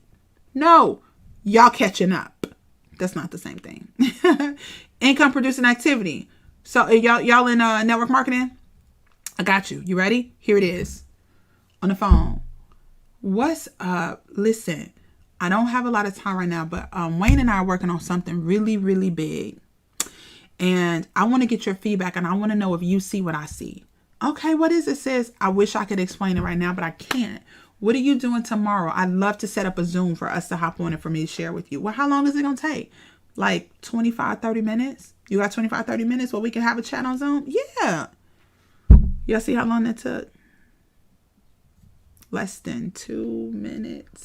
No, y'all catching up. That's not the same thing. Income producing activity. So y'all in network marketing? I got you. You ready? Here it is. On the phone. What's up? Listen, I don't have a lot of time right now, but Wayne and I are working on something really, really big. And I want to get your feedback, and I want to know if you see what I see. Okay, what is it, sis? I wish I could explain it right now, but I can't. What are you doing tomorrow? I'd love to set up a Zoom for us to hop on and for me to share with you. Well, how long is it going to take? Like 25, 30 minutes? You got 25, 30 minutes where we can have a chat on Zoom? Yeah. Y'all see how long that took? Less than 2 minutes.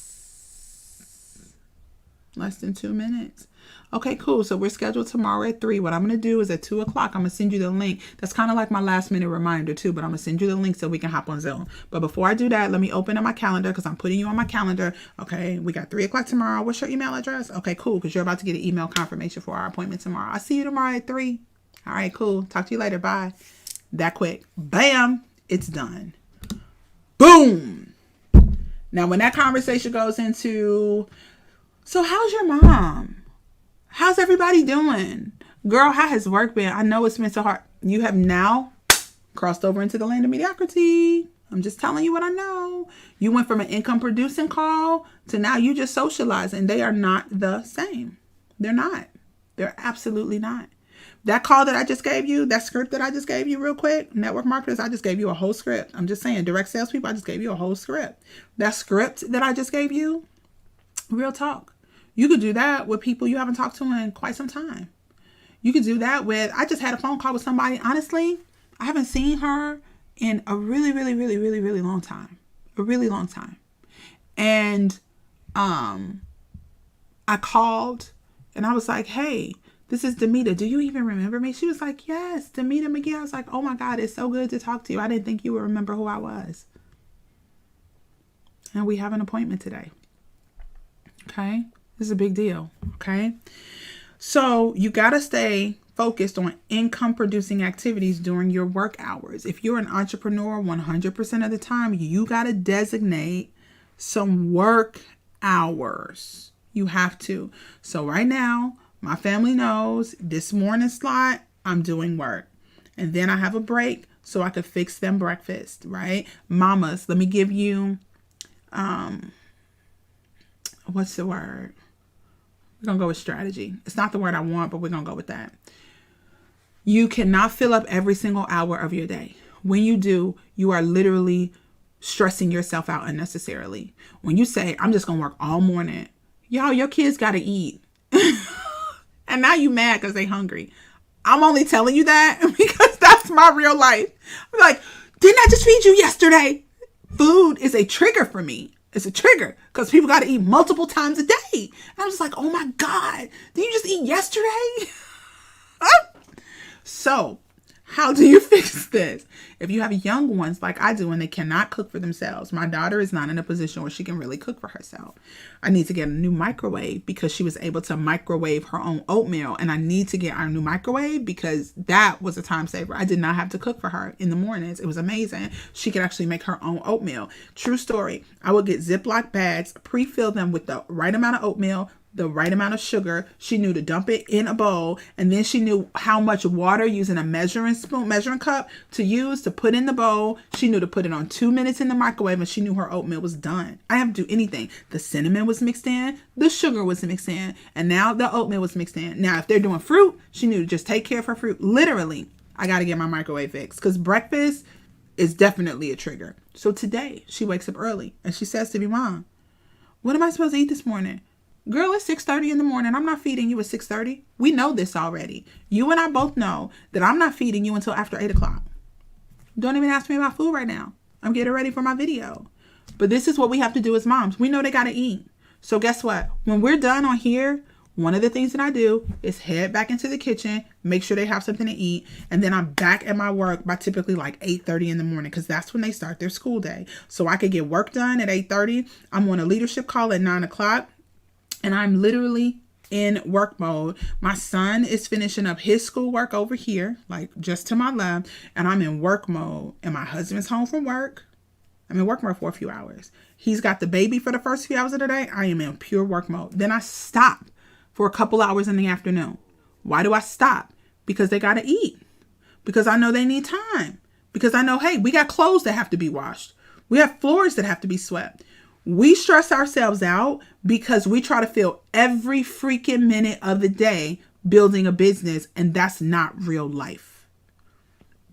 Less than 2 minutes. Okay, cool. So we're scheduled tomorrow at 3. What I'm going to do is at 2 o'clock, I'm going to send you the link. That's kind of like my last minute reminder too, but I'm going to send you the link so we can hop on Zoom. But before I do that, let me open up my calendar because I'm putting you on my calendar. Okay, we got 3 o'clock tomorrow. What's your email address? Okay, cool, because you're about to get an email confirmation for our appointment tomorrow. I'll see you tomorrow at 3. All right, cool. Talk to you later. Bye. That quick. Bam. It's done. Boom. Now, when that conversation goes into, so how's your mom? How's everybody doing? Girl, how has work been? I know it's been so hard. You have now crossed over into the land of mediocrity. I'm just telling you what I know. You went from an income producing call to now you just socializing. They are not the same. They're not. They're absolutely not. That call that I just gave you, that script that I just gave you real quick, network marketers, I just gave you a whole script. I'm just saying, direct sales people, I just gave you a whole script. That script that I just gave you, real talk. You could do that with people you haven't talked to in quite some time. You could do that with, I just had a phone call with somebody. Honestly, I haven't seen her in a really, really, really, really, really long time. A really long time. And I called and I was like, hey, this is Demita. Do you even remember me? She was like, yes, Demita McGee. I was like, oh my God, it's so good to talk to you. I didn't think you would remember who I was. And we have an appointment today. Okay. This is a big deal. Okay. So you got to stay focused on income producing activities during your work hours. If you're an entrepreneur, 100% of the time, you got to designate some work hours. You have to. So right now, my family knows this morning slot, I'm doing work. And then I have a break so I could fix them breakfast, right? Mamas, let me give you, what's the word? We're going to go with strategy. It's not the word I want, but we're going to go with that. You cannot fill up every single hour of your day. When you do, you are literally stressing yourself out unnecessarily. When you say, I'm just going to work all morning, y'all, your kids got to eat. And now you mad because they hungry. I'm only telling you that because that's my real life. I'm like, didn't I just feed you yesterday? Food is a trigger for me. It's a trigger because people got to eat multiple times a day. And I'm just like, oh my God, did you just eat yesterday? So how do you fix this? If you have young ones like I do and they cannot cook for themselves, my daughter is not in a position where she can really cook for herself. I need to get a new microwave because she was able to microwave her own oatmeal. And I need to get our new microwave because that was a time saver. I did not have to cook for her in the mornings. It was amazing. She could actually make her own oatmeal. True story. I would get Ziploc bags, pre-fill them with the right amount of oatmeal, the right amount of sugar. She knew to dump it in a bowl, and then she knew how much water using a measuring cup to use to put in the bowl. She knew to put it on 2 minutes in the microwave, and she knew her oatmeal was done. I didn't have to do anything. The cinnamon was mixed in, the sugar was mixed in, and now the oatmeal was mixed in. Now, if they're doing fruit, she knew to just take care of her fruit. Literally, I got to get my microwave fixed because breakfast is definitely a trigger. So today, she wakes up early, and she says to me, Mom, what am I supposed to eat this morning? Girl, it's 6:30 in the morning. I'm not feeding you at 6:30. We know this already. You and I both know that I'm not feeding you until after 8 o'clock. Don't even ask me about food right now. I'm getting ready for my video. But this is what we have to do as moms. We know they got to eat. So guess what? When we're done on here, one of the things that I do is head back into the kitchen, make sure they have something to eat. And then I'm back at my work by typically like 8:30 in the morning because that's when they start their school day. So I could get work done at 8:30. I'm on a leadership call at 9 o'clock. And I'm literally in work mode. My son is finishing up his schoolwork over here, like just to my left, and I'm in work mode. And my husband's home from work. I'm in work mode for a few hours. He's got the baby for the first few hours of the day. I am in pure work mode. Then I stop for a couple hours in the afternoon. Why do I stop? Because they got to eat. Because I know they need time. Because I know, hey, we got clothes that have to be washed. We have floors that have to be swept. We stress ourselves out because we try to fill every freaking minute of the day building a business, and that's not real life.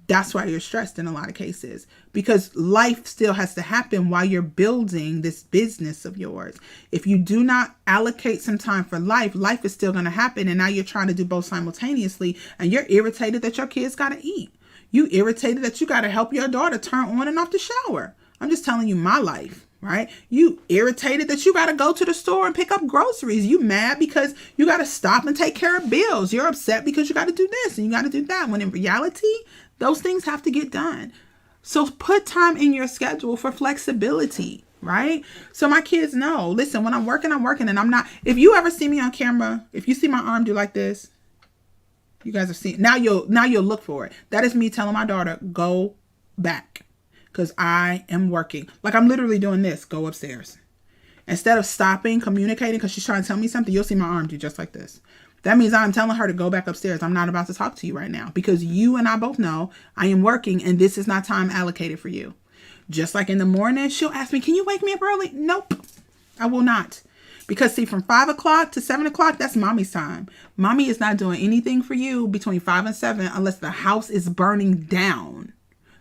That's why you're stressed in a lot of cases, because life still has to happen while you're building this business of yours. If you do not allocate some time for life, life is still going to happen. And now you're trying to do both simultaneously, and you're irritated that your kids got to eat. You irritated that you got to help your daughter turn on and off the shower. I'm just telling you my life, right? You irritated that you got to go to the store and pick up groceries. You mad because you got to stop and take care of bills. You're upset because you got to do this and you got to do that. When in reality, those things have to get done. So put time in your schedule for flexibility, right? So my kids know, listen, when I'm working, and I'm not, if you ever see me on camera, if you see my arm do like this, you guys have seen, now you'll look for it. That is me telling my daughter, go back, because I am working. Like I'm literally doing this, go upstairs. Instead of stopping, communicating, because she's trying to tell me something, you'll see my arm do just like this. That means I'm telling her to go back upstairs. I'm not about to talk to you right now, because you and I both know I am working and this is not time allocated for you. Just like in the morning, she'll ask me, can you wake me up early? Nope, I will not. Because see, from 5 o'clock to 7 o'clock, that's mommy's time. Mommy is not doing anything for you between 5 and 7 unless the house is burning down.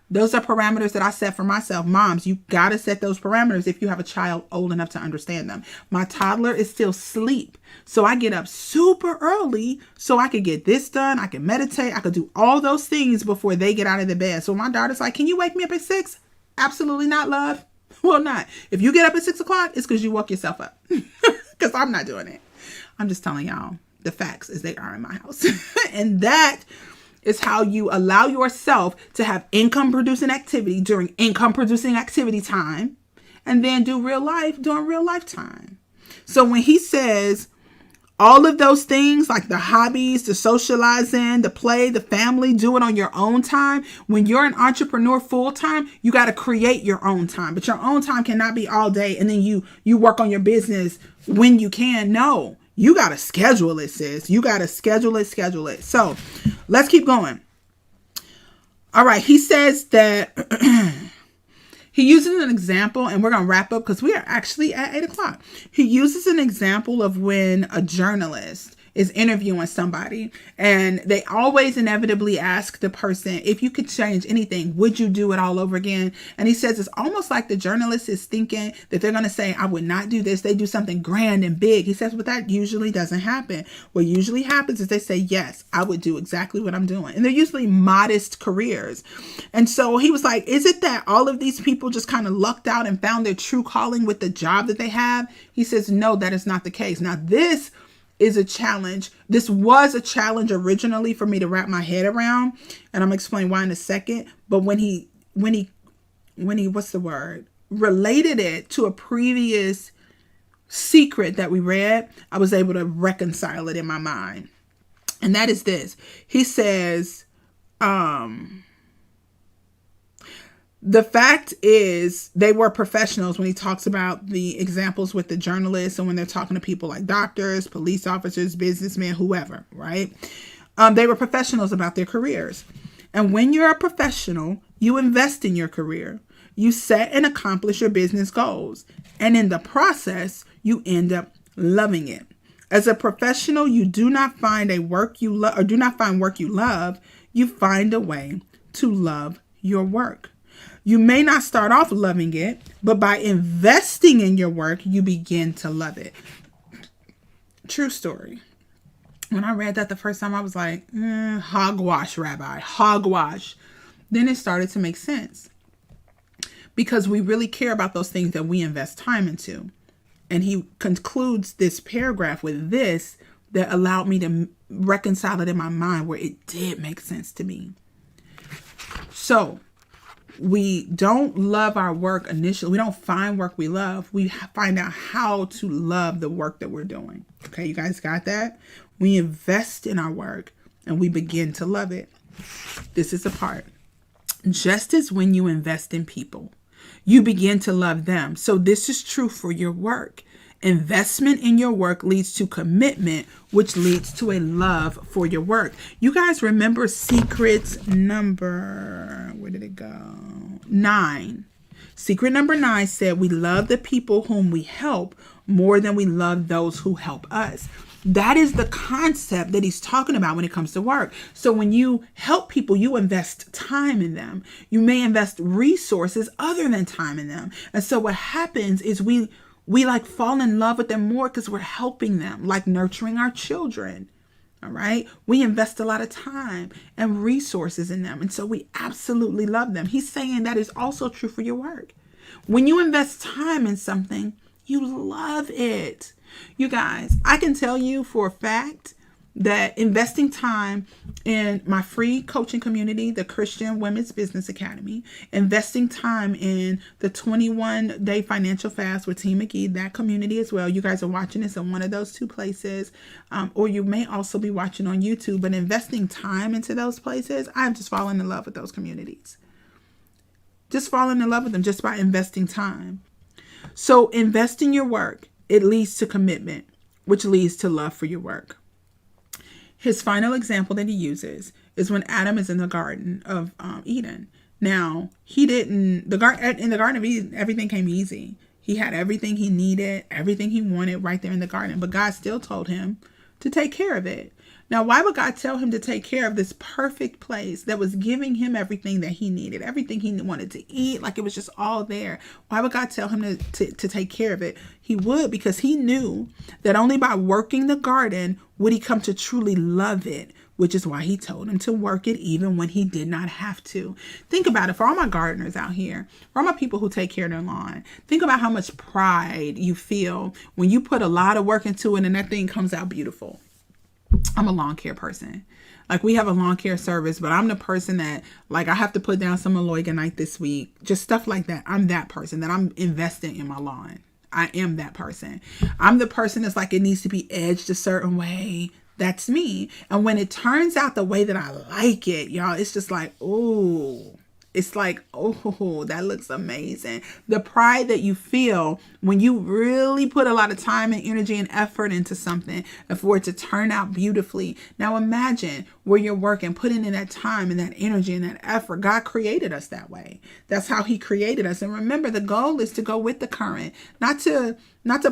Those are parameters that I set for myself. Moms, you got to set those parameters if you have a child old enough to understand them. My toddler is still asleep. So I get up super early so I could get this done. I can meditate. I could do all those things before they get out of the bed. So my daughter's like, can you wake me up at 6? Absolutely not, love. Well, not. If you get up at 6 o'clock, it's because you woke yourself up. Because I'm not doing it. I'm just telling y'all the facts as they are in my house. And that is how you allow yourself to have income producing activity during income producing activity time, and then do real life during real life time. So when he says all of those things, like the hobbies, the socializing, the play, the family, do it on your own time. When you're an entrepreneur full time, you got to create your own time, but your own time cannot be all day. And then you work on your business when you can. No, you got to schedule it, sis. You got to schedule it. So let's keep going. All right. He says that he uses an example, and we're going to wrap up because we are actually at 8 o'clock. He uses an example of when a journalist is interviewing somebody, and they always inevitably ask the person, if you could change anything, would you do it all over again? And he says it's almost like the journalist is thinking that they're going to say, I would not do this. They do something grand and big. He says, but that usually doesn't happen. What usually happens is they say, yes, I would do exactly what I'm doing. And they're usually modest careers. And so he was like, is it that all of these people just kind of lucked out and found their true calling with the job that they have? He says, no, that is not the case. Now, this is a challenge. This was a challenge originally for me to wrap my head around, and I'm gonna explain why in a second. But when he what's the word, related it to a previous secret that we read, I was able to reconcile it in my mind. And that is this. He says, the fact is they were professionals when he talks about the examples with the journalists and when they're talking to people like doctors, police officers, businessmen, whoever, right? They were professionals about their careers. And when you're a professional, you invest in your career. You set and accomplish your business goals. And in the process, you end up loving it. As a professional, you do not find work you love. You find a way to love your work. You may not start off loving it, but by investing in your work, you begin to love it. True story. When I read that the first time, I was like, hogwash, Rabbi, hogwash. Then it started to make sense because we really care about those things that we invest time into. And he concludes this paragraph with this that allowed me to reconcile it in my mind where it did make sense to me. So we don't love our work initially. We don't find work we love. We find out how to love the work that we're doing. Okay, you guys got that? We invest in our work and we begin to love it. This is the part. Just as when you invest in people, you begin to love them. So this is true for your work. Investment in your work leads to commitment, which leads to a love for your work. You guys remember secrets number, where did it go? 9. Secret number 9 said we love the people whom we help more than we love those who help us. That is the concept that he's talking about when it comes to work. So when you help people, you invest time in them. You may invest resources other than time in them. And so what happens is we like fall in love with them more because we're helping them, like nurturing our children. All right. We invest a lot of time and resources in them. And so we absolutely love them. He's saying that is also true for your work. When you invest time in something, you love it. You guys, I can tell you for a fact that investing time in my free coaching community, the Christian Women's Business Academy, investing time in the 21-day financial fast with Team McGee, that community as well. You guys are watching this in one of those two places, or you may also be watching on YouTube, but investing time into those places, I'm just falling in love with those communities. Just falling in love with them just by investing time. So invest in your work. It leads to commitment, which leads to love for your work. His final example that he uses is when Adam is in the Garden of Eden. Now, in the Garden of Eden, everything came easy. He had everything he needed, everything he wanted right there in the garden. But God still told him to take care of it. Now, why would God tell him to take care of this perfect place that was giving him everything that he needed, everything he wanted to eat, like it was just all there? Why would God tell him to take care of it? He would, because he knew that only by working the garden would he come to truly love it, which is why he told him to work it even when he did not have to. Think about it. For all my gardeners out here, for all my people who take care of their lawn, think about how much pride you feel when you put a lot of work into it and that thing comes out beautiful. I'm a lawn care person. Like, we have a lawn care service, but I'm the person that, like, I have to put down some Aloyganite this week. Just stuff like that. I'm that person that I'm investing in my lawn. I am that person. I'm the person that's like, it needs to be edged a certain way. That's me. And when it turns out the way that I like it, y'all, it's just like, oh, it's like, oh, that looks amazing. The pride that you feel when you really put a lot of time and energy and effort into something and for it to turn out beautifully. Now imagine where you're working, putting in that time and that energy and that effort. God created us that way. That's how he created us. And remember, the goal is to go with the current, not to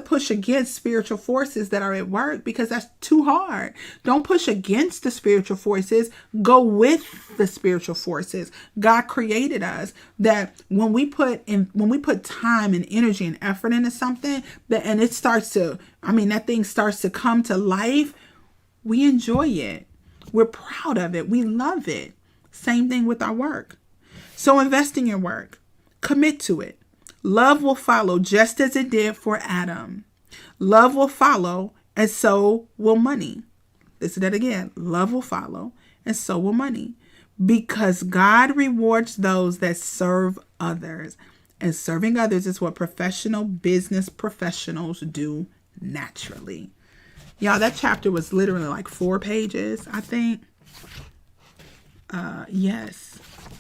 push against spiritual forces that are at work, because that's too hard. Don't push against the spiritual forces. Go with the spiritual forces. God created us that when we put time and energy and effort into something, and it starts to, that thing starts to come to life, we enjoy it. We're proud of it. We love it. Same thing with our work. So invest in your work. Commit to it. Love will follow just as it did for Adam. Love will follow, and so will money. Listen to that again. Love will follow, and so will money. Because God rewards those that serve others. And serving others is what professional business professionals do naturally. Y'all, that chapter was literally like 4 pages, I think. Yes.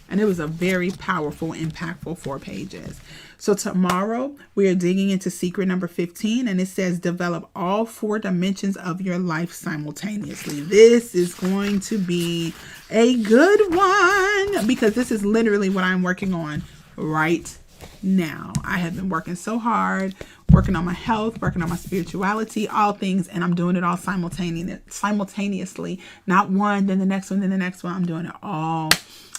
And it was a very powerful, impactful 4 pages. So tomorrow we are digging into secret number 15, and it says develop all 4 dimensions of your life simultaneously. This is going to be a good one because this is literally what I'm working on right now. I have been working so hard, working on my health, working on my spirituality, all things, and I'm doing it all simultaneously. Not one, then the next one, then the next one. I'm doing it all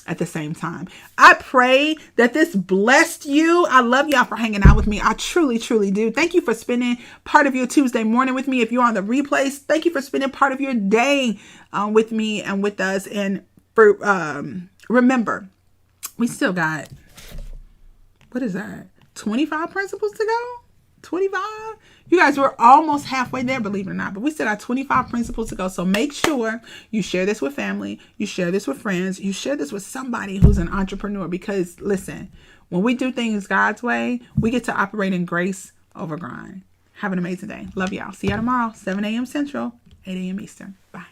at the same time. I pray that this blessed you. I love y'all for hanging out with me. I truly, truly do. Thank you for spending part of your Tuesday morning with me. If you're on the replays, thank you for spending part of your day with me and with us. And for remember, we still got, what is that? 25 principles to go? 25? You guys, we're almost halfway there, believe it or not, but we still got 25 principles to go. So make sure you share this with family, you share this with friends, you share this with somebody who's an entrepreneur, because listen, when we do things God's way, we get to operate in grace over grind. Have an amazing day. Love y'all. See y'all tomorrow, 7 a.m. Central, 8 a.m. Eastern. Bye.